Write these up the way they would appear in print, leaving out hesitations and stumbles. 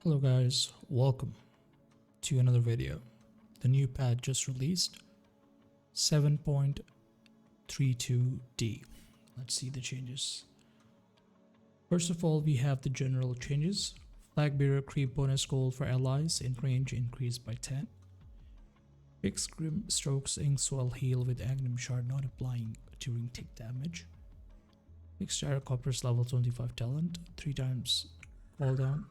Hello guys, welcome to another video. The new patch just released 7.32D. Let's see the changes. First of all, we have the general changes. Flag bearer creep bonus gold for allies in range increased by 10. Fixed grim strokes ink swell heal with Agnem shard not applying during tick damage. Fixed gyrocopters level 25 talent, 3 times cooldown,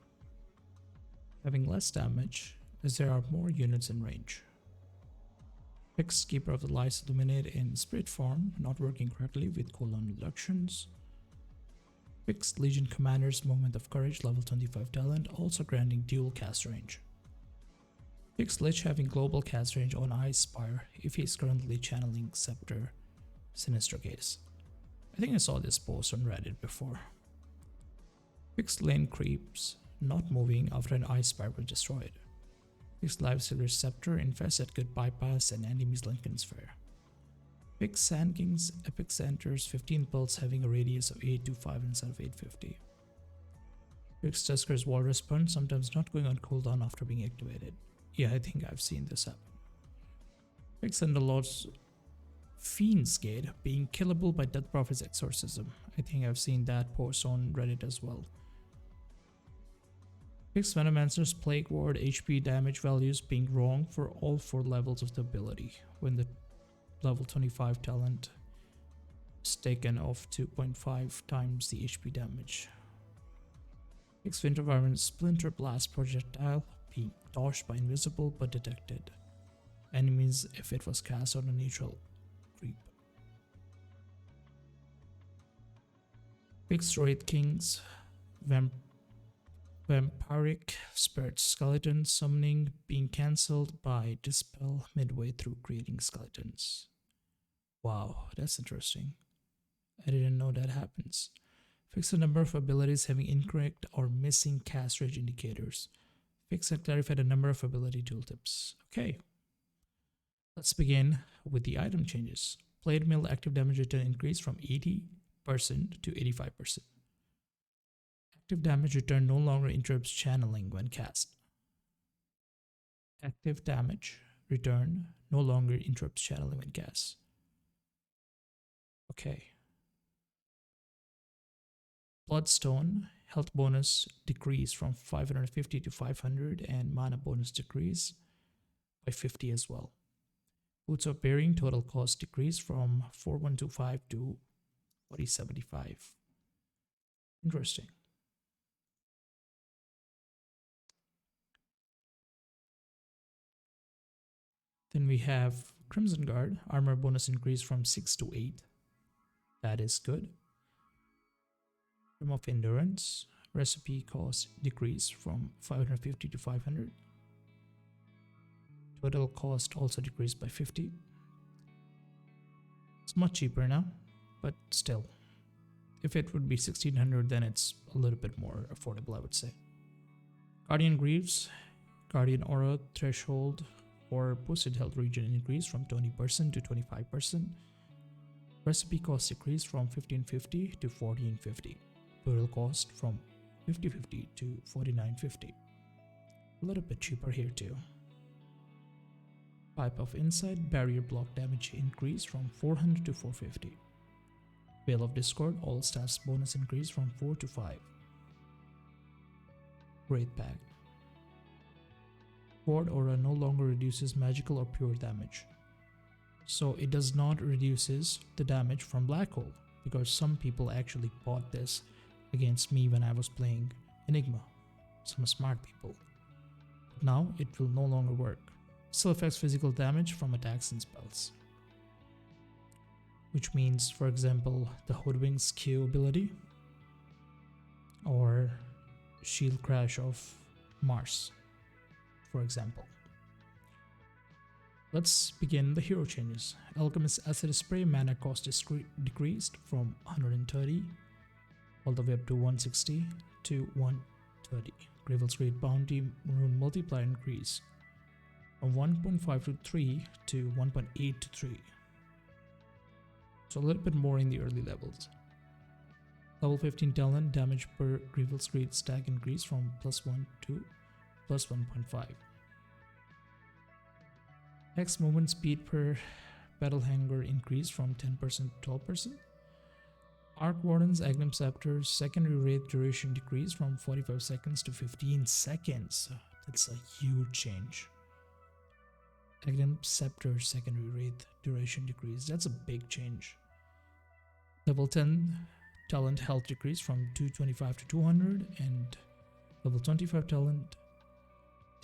having less damage as there are more units in range. Fixed Keeper of the Lights Illuminate in Spirit form, not working correctly with cooldown reductions. Fixed Legion Commander's Moment of Courage level 25 talent, also granting dual cast range. Fixed Lich having global cast range on Ice Spire if he is currently channeling Scepter Sinister Gaze. I think I saw this post on Reddit before. Fixed Lane Creeps not moving after an Ice Spire was destroyed. Fixed Lifestealer Scepter infests at good bypass and enemies Lincoln Sphere. Fixed Sand King's Epic Centers 15 pulse having a radius of 825 instead of 850. Fixed Tusker's Walrus Punch sometimes not going on cooldown after being activated. Yeah, I think I've seen this happen. Fixed Underlord's Fiend's Gate being killable by Death Prophet's Exorcism. I think I've seen that post on Reddit as well. Fixed Venomancer's Plague Ward HP damage values being wrong for all 4 levels of the ability when the level 25 talent is taken off 2.5 times the HP damage. Fixed Winter Wyvern's Splinter Blast projectile being dodged by invisible but detected enemies if it was cast on a neutral creep. Fixed Wraith King's Vampiric Spirit Skeleton summoning being cancelled by Dispel midway through creating skeletons. Wow, that's interesting. I didn't know that happens. Fix the number of abilities having incorrect or missing cast range indicators. Fix and clarify the number of ability tooltips. Okay, let's begin with the item changes. Blade Mill active damage return increased from 80% to 85%. Active damage return no longer interrupts channeling when cast. Active damage return no longer interrupts channeling when cast. Okay. Bloodstone health bonus decrease from 550 to 500 and mana bonus decrease by 50 as well. Boots of Bearing total cost decrease from 4125 to 4075. Interesting. Then we have Crimson Guard, armor bonus increase from 6 to 8. That is good. Rim of Endurance, recipe cost decrease from 550 to 500. Total cost also decreased by 50. It's much cheaper now, but still. If it would be 1600, then it's a little bit more affordable, I would say. Guardian Greaves, Guardian Aura threshold or boosted health region increase from 20% to 25%. Recipe cost decreased from 1550 to 1450. Total cost from 5050 to 4950. A little bit cheaper here too. Pipe of Insight barrier block damage increase from 400 to 450. Veil of Discord all stats bonus increase from 4 to 5. Wraith Pact. Ward Aura no longer reduces magical or pure damage. So it does not reduces the damage from Black Hole, because some people actually bought this against me when I was playing Enigma. Some smart people. But now it will no longer work. Still affects physical damage from attacks and spells. Which means, for example, the Hoodwink's Q ability or Shield Crash of Mars, for example. Let's begin the hero changes. Alchemist Acid Spray mana cost is decreased from 130 all the way up to 160 to 130. Gravel's Great Bounty Rune Multiplier increase from 1.5 to 3 to 1.8 to 3. So a little bit more in the early levels. Level 15 talent damage per Gravel's Great stack increase from +1 to plus 1.5. X movement speed per battle hanger increased from 10% to 12%. Arc Warden's Agnum Scepter's secondary Wraith duration decreased from 45 seconds to 15 seconds. That's a huge change. Agnum Scepter's secondary Wraith duration decreased. That's a big change. Level 10 talent health decreased from 225 to 200, and level 25 talent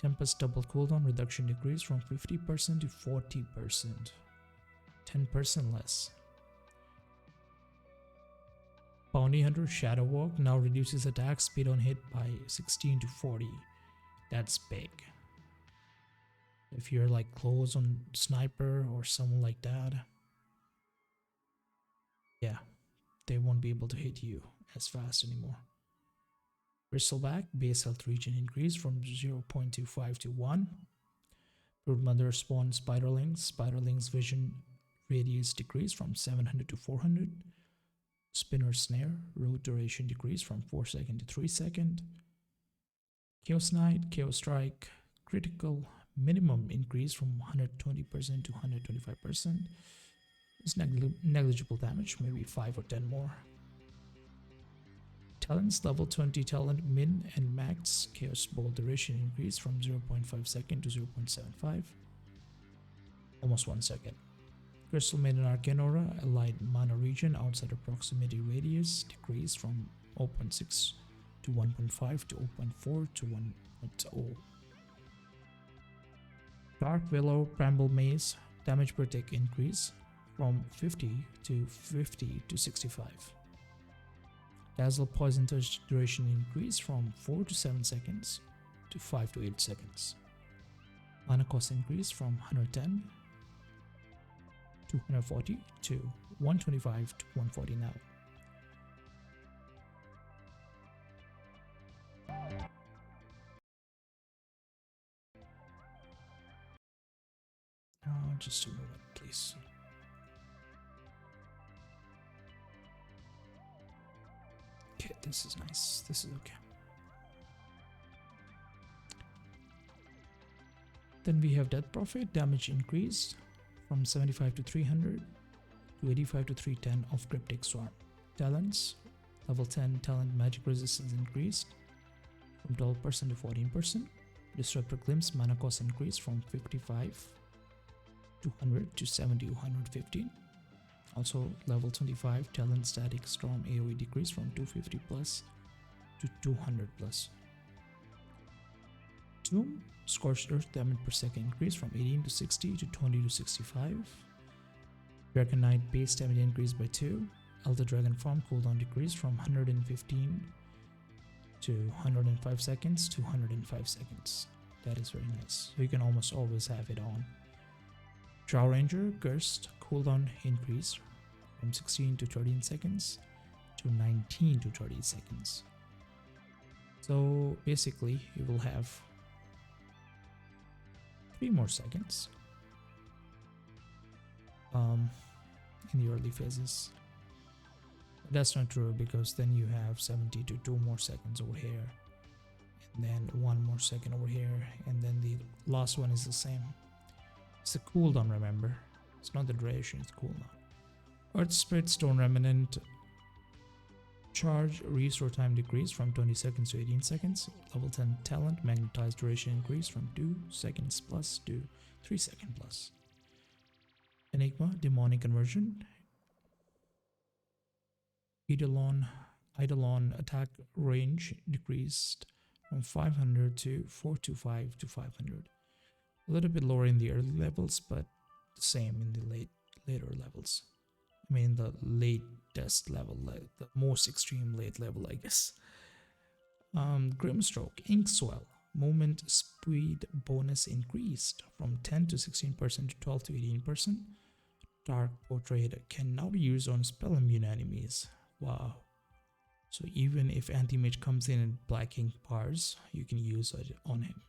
Tempest double cooldown reduction decreased from 50% to 40%. 10% less. Bounty Hunter Shadow Walk now reduces attack speed on hit by 16 to 40. That's big. If you're like close on sniper or someone like that, yeah, they won't be able to hit you as fast anymore. Bristleback base health regen increased from 0.25 to 1. Broodmother spawn Spiderlings. Spiderlings vision radius decreased from 700 to 400. Spinner Snare road duration decreased from 4 seconds to 3 seconds. Chaos Knight, Chaos Strike, critical minimum increase from 120% to 125%. It's negligible damage, maybe 5 or 10 more. Talents level 20 talent min and max chaos ball duration increased from 0.5 second to 0.75, almost 1 second. Crystal Maiden Arcane Aura allied mana region outside of proximity radius decreased from 0.6 to 1.5 to 0.4 to 1.0. Dark Willow Bramble Maze damage per tick increase from 50 to 50 to 65. Dazzle Poison Touch duration increase from 4 to 7 seconds to 5 to 8 seconds. Mana cost increase from 110 to 140 to 125 to 140 now. Just a moment, please. Okay, this is nice. This is okay. Then we have Death Prophet damage increased from 75 to 300 to 85 to 310 of Cryptic Swarm. Talents level 10 talent magic resistance increased from 12% to 14%. Disruptor Glimpse mana cost increased from 55 to 100 to 70 to 115. Also level 25 talent static storm AoE decreased from 250 plus to 200 plus. Tomb Scorched Earth damage per second increased from 18 to 60 to 20 to 65. Dragon Knight base damage increased by 2. Elder Dragon Farm cooldown decreased from 115 to 105 seconds to 105 seconds. That is very nice. So you can almost always have it on. Drow Ranger Cursed cooldown increased from 16 to 13 seconds to 19 to 30 seconds. So basically you will have 3 more seconds in the early phases. That's not true, because then you have 70 to 2 more seconds over here, and then 1 more second over here, and then the last one is the same. It's the cooldown, remember? It's not the duration, it's cooldown. Earth Spirit Stone Remnant charge restore time decreased from 20 seconds to 18 seconds. Level 10 talent magnetized duration increased from 2 seconds plus to 3 seconds plus. Enigma demonic conversion. Eidolon attack range decreased from 500 to 425 to 500. A little bit lower in the early levels, but the same in the later levels. I mean the latest level, the most extreme late level, I guess. Grimstroke Inkswell movement speed bonus increased from 10 to 16% to 12 to 18%. Dark Portrait can now be used on spell immune enemies. Wow. So even if anti-mage comes in and black ink bars, you can use it on him.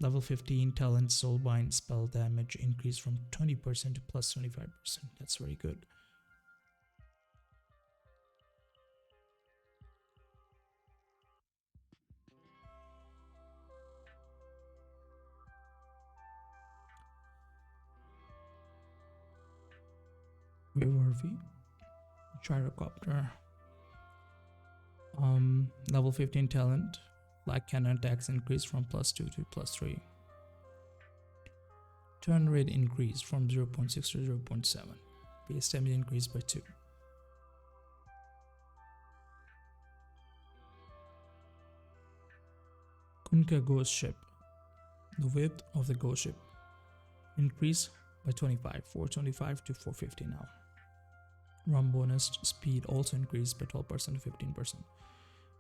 Level 15 talent soulbind spell damage increased from 20% to plus 25%. That's very good. Wavervy, Gyrocopter. Level 15 talent, flag cannon attacks increase from +2 to +3. Turn rate increased from 0.6 to 0.7. Base damage increased by 2. Kunkka Ghost Ship. The width of the ghost ship increased by 25, 425 to 450 now. Rum bonus speed also increased by 12% to 15%.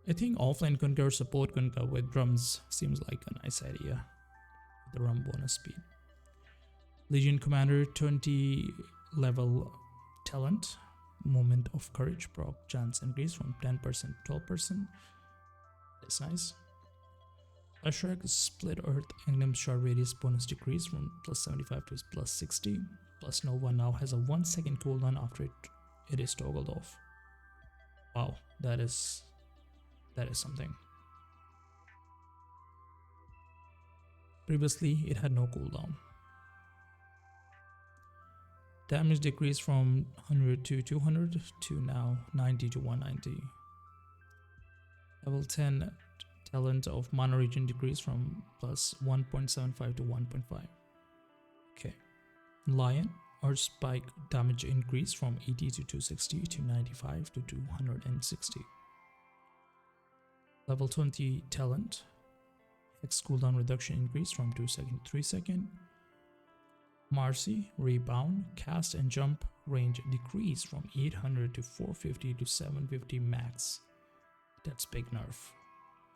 I think offline Kunkka or support Kunkka with drums seems like a nice idea. The rum bonus speed. Legion Commander 20 level talent. Moment of Courage proc chance increase from 10% to 12%. That's nice. Ashrak Split Earth Enigm's short radius bonus decrease from +75 to +60. Plus Nova now has a 1 second cooldown after it is toggled off. Wow, that is something. Previously it had no cooldown. Damage decreased from 100 to 200 to now 90 to 190. Level 10 talent of Mana Region decreased from +1.75 to 1.5. Okay. Lion or Spike damage increased from 80 to 260 to 95 to 260. Level 20 talent. Hex cooldown reduction increased from 2 seconds to 3 seconds. Marcy rebound cast and jump range decreased from 800 to 450 to 750 max. That's big nerf.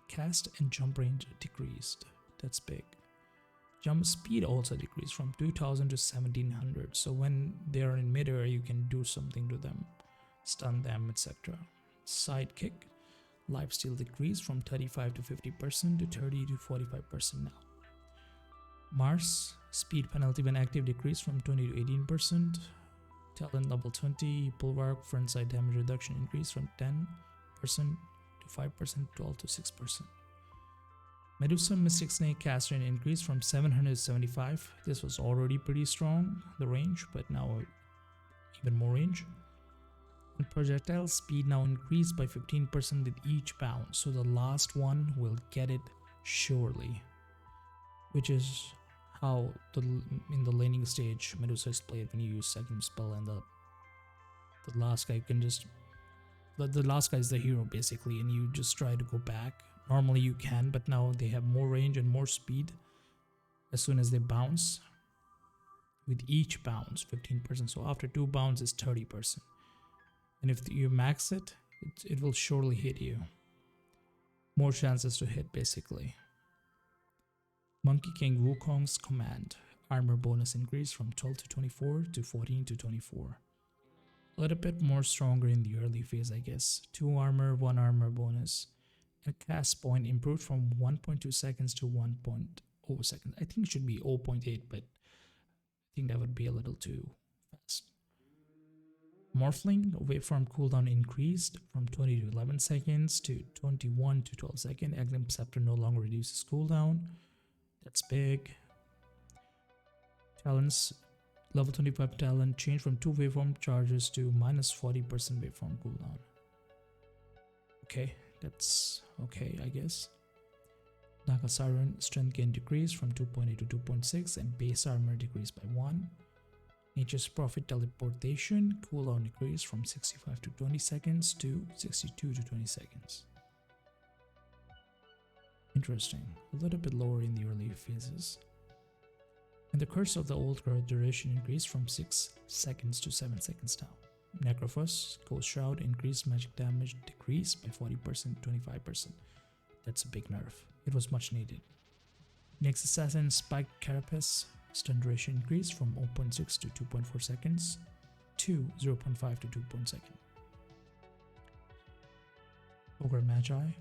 Cast and jump range decreased. That's big. Jump speed also decreased from 2000 to 1700. So when they are in midair, you can do something to them, stun them, etc. Sidekick lifesteal decreased from 35 to 50% to 30 to 45% now. Mars speed penalty when active decreased from 20 to 18%. Talent level 20 bulwark frontside damage reduction increased from 10% to 5%, 12 to 6%. Medusa Mystic Snake cast range increased from 700 to 75. This was already pretty strong, the range, but now even more range. And projectile speed now increased by 15% with each bound, so the last one will get it surely, which is how in the laning stage Medusa is played when you use second spell, and the last guy can just the last guy is the hero basically, and you just try to go back. Normally you can, but now they have more range and more speed as soon as they bounce. With each bounce 15%, so after 2 bounds is 30%, and if you max it, it will surely hit you. More chances to hit basically. Monkey King Wukong's command armor bonus increased from 12 to 24 to 14 to 24. A little bit more stronger in the early phase, I guess. 2 armor, 1 armor bonus. And cast point improved from 1.2 seconds to 1.0 seconds. I think it should be 0.8, but I think that would be a little too fast. Morphling waveform cooldown increased from 20 to 11 seconds to 21 to 12 seconds. Aghanim Scepter no longer reduces cooldown. That's big. Talents. Level 25 talent changed from 2 waveform charges to -40% waveform cooldown. Okay, that's okay, I guess. Naga Siren strength gain decreased from 2.8 to 2.6 and base armor decreased by 1. Nature's Prophet teleportation cooldown decreased from 65 to 20 seconds to 62 to 20 seconds. Interesting, a little bit lower in the early phases. And the Curse of the Old Guard duration increased from 6 seconds to 7 seconds now. Necrophos, Ghost Shroud increased magic damage decreased by 40% to 25%. That's a big nerf. It was much needed. Next Assassin Spike Carapace, stun duration increased from 0.6 to 2.4 seconds to 0.5 to 2.2 seconds. Ogre Magi,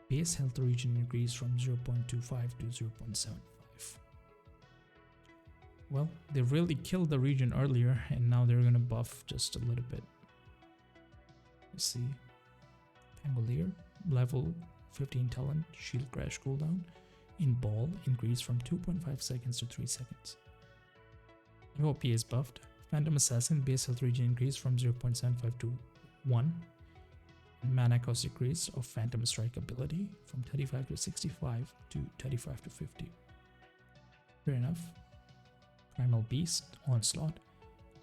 base health region increased from 0.25 to 0.75. Well, they really killed the region earlier, and now they're gonna buff just a little bit. Let's see. Pangolier, level 15 talent, shield crash cooldown in ball increased from 2.5 seconds to 3 seconds. OP is buffed, Phantom Assassin base health regen increase from 0.75 to 1. Mana cost decrease of Phantom Strike ability from 35 to 65 to 35 to 50. Fair enough. Primal Beast Onslaught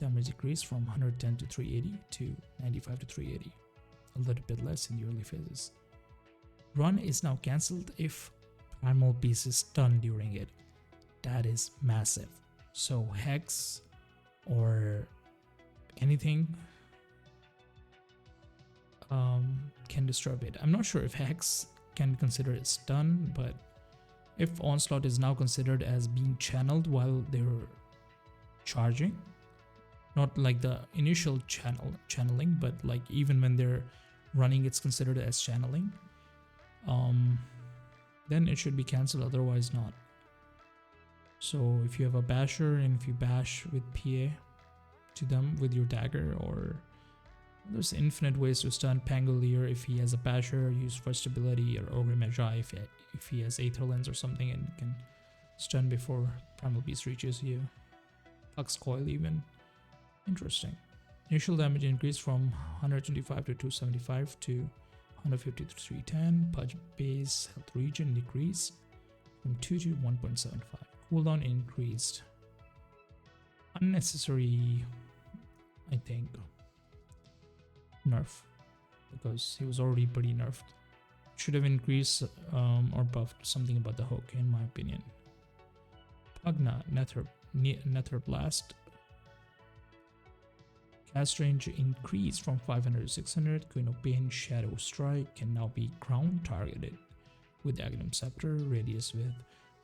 damage decrease from 110 to 380 to 95 to 380. A little bit less in the early phases. Run is now cancelled if Primal Beast is stunned during it. That is massive. So Hex or anything can disturb it. I'm not sure if Hex can be considered a stun, but if Onslaught is now considered as being channeled while they're charging, not like the initial channeling, but like even when they're running, it's considered as channeling, then it should be cancelled, otherwise not. So if you have a basher and if you bash with PA to them with your dagger, or there's infinite ways to stun Pangolier. If he has a basher, use first ability, or Ogre Magi if he has Aether Lens or something and can stun before Primal Beast reaches you. Flux Coil even. Interesting. Initial damage increase from 125 to 275 to 150 to 310. Pudge base health regen decrease from 2 to 1.75. Cooldown increased. Unnecessary, I think, nerf, because he was already pretty nerfed. Should have increased or buffed something about the hook, in my opinion. Pugna Nether Blast. Cast range increased from 500 to 600. Queen of Pain Shadow Strike can now be ground targeted with Agnum Scepter. Radius with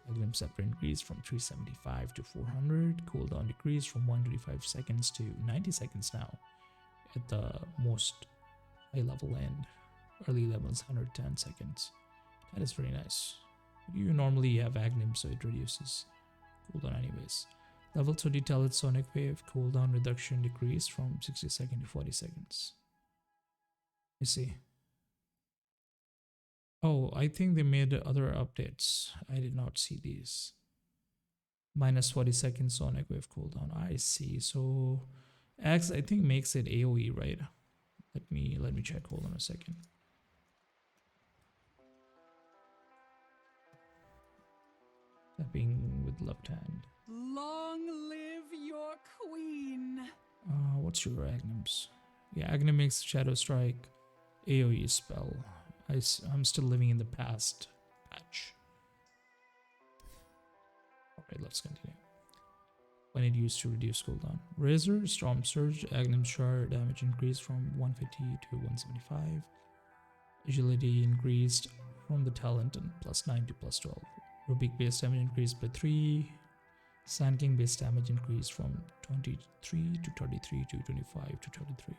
Agnum Scepter increased from 375 to 400. Cooldown decreased from 125 seconds to 90 seconds now at the most high level end. Early levels 110 seconds. That is very nice. You normally have Agnum, so it reduces cooldown anyways. Level 30 Talent Sonic Wave cooldown reduction decreased from 60 seconds to 40 seconds. You see. Oh, I think they made other updates. I did not see these. Minus 40 seconds Sonic Wave cooldown. I see. So X I think makes it AoE, right? Let me check. Hold on a second. Tapping with left hand. Long live your queen. What's your Agnums? Yeah, Agnum makes Shadow Strike AoE spell. I'm still living in the past patch. Alright, let's continue. When it used to reduce cooldown. Razor, Storm Surge, Agnum Shard damage increased from 150 to 175. Agility increased from the talent and +9 to +12. Rubik base damage increased by 3. Sand King base damage increased from 23 to 33 to 25 to 33.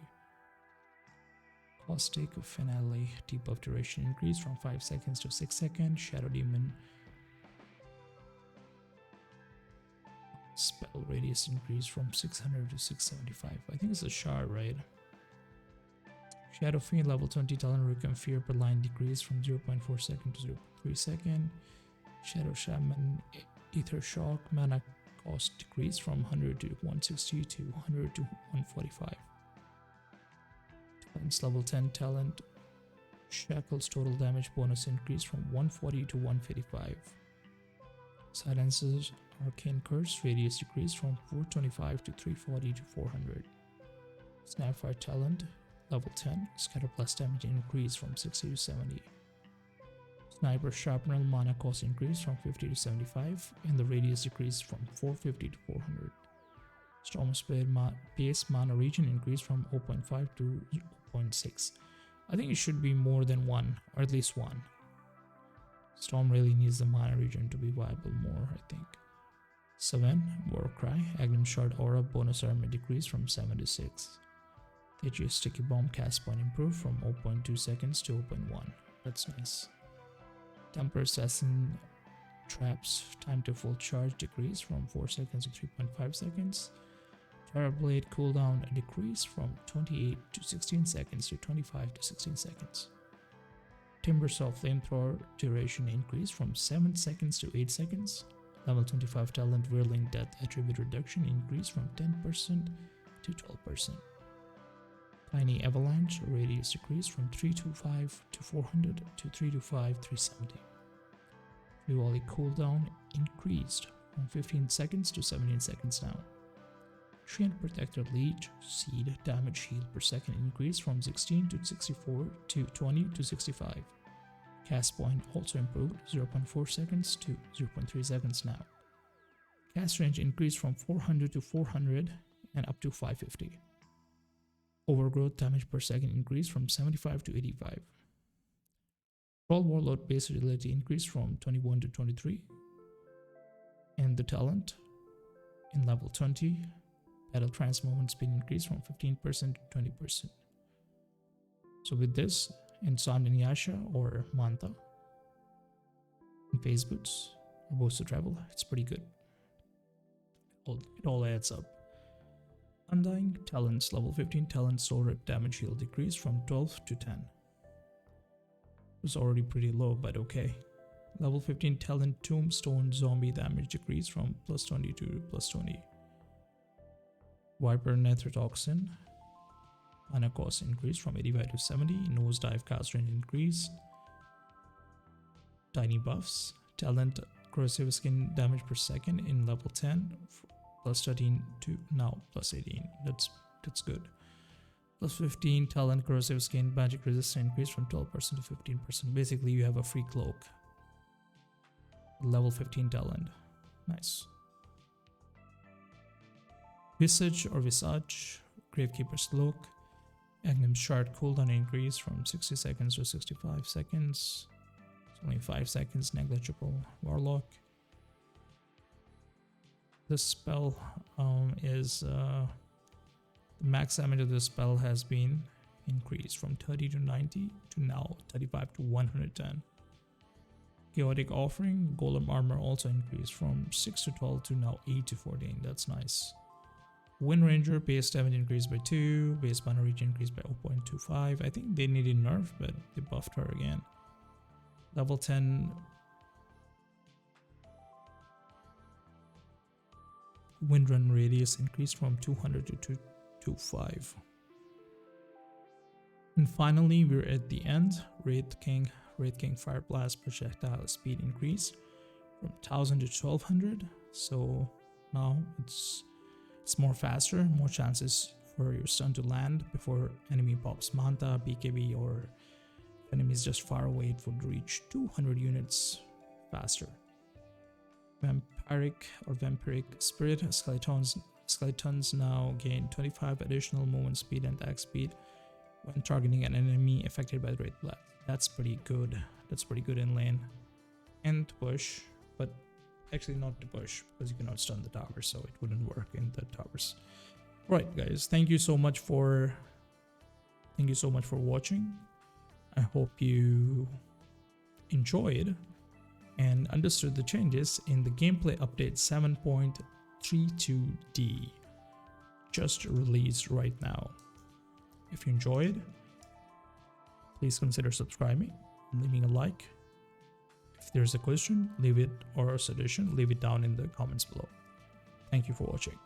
Caustic Finale debuff duration increased from 5 seconds to 6 seconds. Shadow Demon spell radius increased from 600 to 675. I think it's a shard, right? Shadow Fiend level 20 talent Requiem Fear per line decreased from 0.4 second to 0.3 second. Shadow Shaman Ether Shock mana cost decreased from 100 to 160 to 100 to 145. Talents level 10 talent Shackles total damage bonus increased from 140 to 155. Silences Arcane Curse radius decreased from 425 to 340 to 400. Snapfire talent level 10 Scatter plus damage increased from 60 to 70. Sniper Sharpener mana cost increased from 50 to 75 and the radius decreased from 450 to 400. Storm Spirit base mana region increased from 0.5 to 0.6. I think it should be more than 1, or at least 1. Storm really needs the mana region to be viable more, I think. 7. Warcry Agnum Shard Aura bonus armor decreased from 7 to 6. Tejia's Sticky Bomb cast point improved from 0.2 seconds to 0.1. That's nice. Temper Assassin Traps time to full charge decreased from 4 seconds to 3.5 seconds. Terrorblade cooldown decreased from 28 to 16 seconds to 25 to 16 seconds. Timbersaw Flamethrower duration increased from 7 seconds to 8 seconds. Level 25 talent Whirling Death attribute reduction increased from 10% to 12%. Tiny Avalanche radius decreased from 325 to 400 to 325 370. Rivali cooldown increased from 15 seconds to 17 seconds now. Treant Protector Leech Seed damage heal per second increased from 16 to 64 to 20 to 65. Cast point also improved 0.4 seconds to 0.3 seconds now. Cast range increased from 400 to 400 and up to 550. Overgrowth damage per second increased from 75 to 85. Troll Warlord base agility increased from 21 to 23. And the talent in level 20, Battle Trance movement speed increased from 15% to 20%. So with this, in Sand and Yasha or Manta, in Phase Boots or Boast to Travel, it's pretty good. It all adds up. Undying Talents, level 15 Talent Soul Rip damage heal decreased from 12 to 10. It was already pretty low, but okay. Level 15 Talent Tombstone Zombie damage decreased from plus 20 to plus 20. Viper Netherotoxin mana cost increased from 85 to 70. Nosedive cast range increased. Tiny buffs. Talent Corrosive Skin damage per second in level 10 plus 13 to now plus 18. That's good. Plus 15 Talent Corrosive Skin magic resistance increased from 12% to 15%. Basically, you have a free cloak. Level 15 Talent. Nice. Visage or Visage, Gravekeeper's Cloak. Agnum's Shard cooldown increase from 60 seconds to 65 seconds. It's only 5 seconds, negligible. Warlock. This spell is the max damage of this spell has been increased from 30 to 90 to now 35 to 110. Chaotic Offering, Golem Armor also increased from 6 to 12 to now 8 to 14. That's nice. Wind Ranger, base damage increased by 2, base mana reach increased by 0.25. I think they needed nerf, but they buffed her again. Level 10 Windrun radius increased from 200 to 225. And finally, we're at the end. Wraith King Fire Blast projectile speed increased from 1000 to 1200. So now it's more faster, more chances for your stun to land before enemy pops Manta, BKB, or enemies just far away. It would reach 200 units faster. Vampiric Spirit Skeletons now gain 25 additional movement speed and attack speed when targeting an enemy affected by the Wraith Blast. That's pretty good. That's pretty good in lane. And to push, but actually not to push because you cannot stun the towers, so it wouldn't work in the towers. Right, guys, thank you so much for watching. I hope you enjoyed and understood the changes in the gameplay update 7.32D just released right now. If you enjoyed, please consider subscribing and leaving a like. If there's a question, leave it, or a suggestion, leave it down in the comments below. Thank you for watching.